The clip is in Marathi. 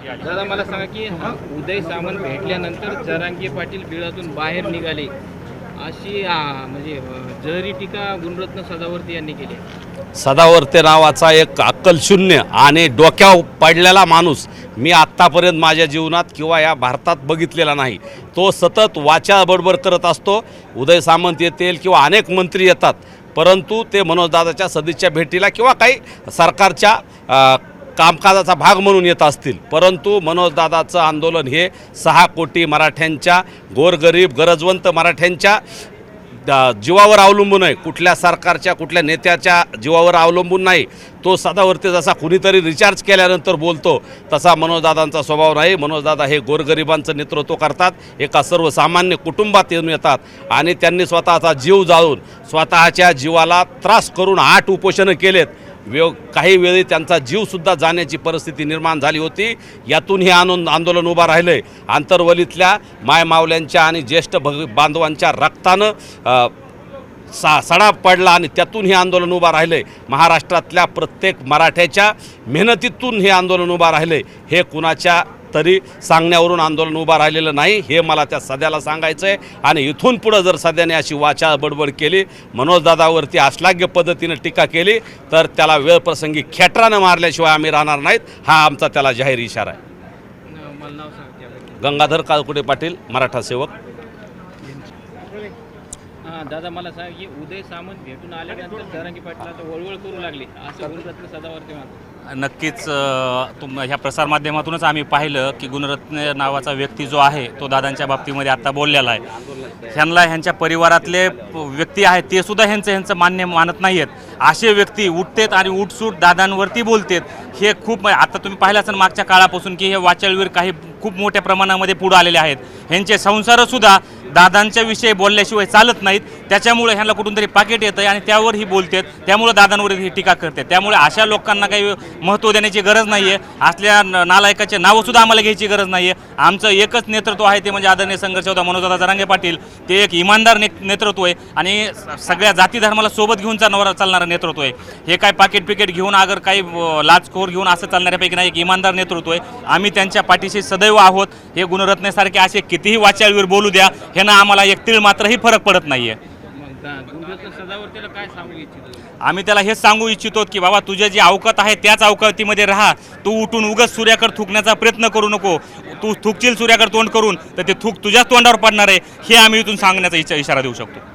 दादा मला सांगा की उदय सामंत भेटल्यानंतर जरांगे पाटील बिळातून बाहेर निघाले अशी म्हणजे जहरी टीका गुणरत्न सदावर्ते यांनी केली। सदावर्ते नावाचा एक अक्कलशून्य आणि डोक्यावर पडलेला माणूस मी आत्तापर्यंत माझ्या जीवनात किंवा या भारतात बघितलेला नाही। तो सतत वाचा बडबड करत असतो। उदय सामंत येतील किंवा अनेक मंत्री येतात, परंतु ते मनोजदादाच्या सदिच्छा भेटीला किंवा काही सरकारच्या कामकाजाचा भाग म्हणून येत असतील, परंतु मनोजदादाचं आंदोलन हे 6 कोटी मराठ्यांच्या, गोरगरीब गरजवंत मराठ्यांच्या जीवावर अवलंबून आहे, कुठल्या सरकारच्या कुठल्या नेत्याच्या जीवावर अवलंबून नाही। तो सदावर्ते जसा कुणीतरी रिचार्ज केल्यानंतर बोलतो तसा मनोजदादांचा स्वभाव नाही। मनोजदादा हे गोरगरिबांचं नेतृत्व करतात, एका सर्वसामान्य कुटुंबात येऊन येतात आणि त्यांनी स्वतःचा जीव जाळून स्वतःच्या जीवाला त्रास करून 8 उपोषणं केलेत। काही वेळी त्यांचा जीवसुद्धा जाण्याची परिस्थिती निर्माण झाली होती। यातून हे आंदोलन उभा राहिलं आहे। आंतरवलीतल्या मायमावल्यांच्या आणि ज्येष्ठ बांधवांच्या रक्तानं सडा पडला आणि त्यातून हे आंदोलन उभा राहिलं आहे। महाराष्ट्रातल्या प्रत्येक मराठ्याच्या मेहनतीतून हे आंदोलन उभा राहिलं आहे। हे कुणाच्या तरी सांगण्यावरून आंदोलन उभा राहिलेलं नाही, हे मला त्या सध्याला सांगायचं आहे। आणि इथून पुढं जर सध्याने अशी वाचा बडबड केली, मनोजदादावरती अश्लाघ्य पद्धतीनं टीका केली, तर त्याला वेळप्रसंगी खेटरानं मारल्याशिवाय आम्ही राहणार नाहीत, हा आमचा त्याला जाहीर इशारा आहे। गंगाधर काळकुटे पाटील, मराठा सेवक। दादा मला सांगा की उदय सामंत भेटून आल्यानंतर जरांगे पाटील आता वळवळ करू लागले असं गुणरत्न सदावर्ते म्हणतात। नक्कीच ह्या प्रसारमाध्यमातूनच आम्ही पाहिलं की गुणरत्न नावाचा व्यक्ती जो आहे तो दादांच्या बाबतीमध्ये आता बोललेला आहे। ह्यांच्या परिवारातले व्यक्ती आहेत ते सुद्धा ह्यांचं मान्य मानत नाही आहेत। असे व्यक्ती उठतेत आणि उठसूट दादांवरती बोलतेत। हे खूप आता तुम्ही पाहिलं असेल मागच्या काळापासून की हे वाचळवीर काही खूप मोठ्या प्रमाणामध्ये पुढे आलेले आहेत। ह्यांचे संसारसुद्धा दादांच्या विषयी बोलल्याशिवाय चालत नाहीत, त्याच्यामुळे ह्यांना कुठून तरी पाकिट येतं आणि त्यावर ही बोलतात, त्यामुळे दादांवर ही टीका करतात। त्यामुळे अशा लोकांना काही महत्त्व देण्याची गरज नाही आहे। असल्या नालायकाचे नावंसुद्धा आम्हाला घ्यायची गरज नाही आहे। आमचं एकच नेतृत्व आहे, ते म्हणजे आदरणीय संघर्ष होता मनोजदादा जरांगे पाटील। ते एक इमानदार नेतृत्व आहे आणि सगळ्या जाती धर्माला सोबत घेऊन चालणारं नेतृत्व आहे। हे काय पाकिट घेऊन अगर काही लाचखोर घेऊन असं चालणाऱ्यापैकी नाही, एक इमानदार नेतृत्व आहे। आम्ही त्यांच्या पाठीशी सदैव आहोत। हे गुणरत्नेसारखे असे कितीही वाचाळवीर बोलू द्या, ह्यांना आम्हाला एक तीळ मात्रही फरक पडत नाही आहे। आम्ही त्याला हेच सांगू इच्छितो की बाबा तुझे जी अवकात आहे त्याच अवकातीमध्ये राहा। तू उठून उगाच सूर्याकडे थुकण्याचा प्रयत्न करू नको। तू थुकशील सूर्याकडे तोंड करून तर ते थूक तुझ्याच तोंडावर पडणार आहे, हे आम्ही इथून सांगण्याचा इशारा देऊ शकतो।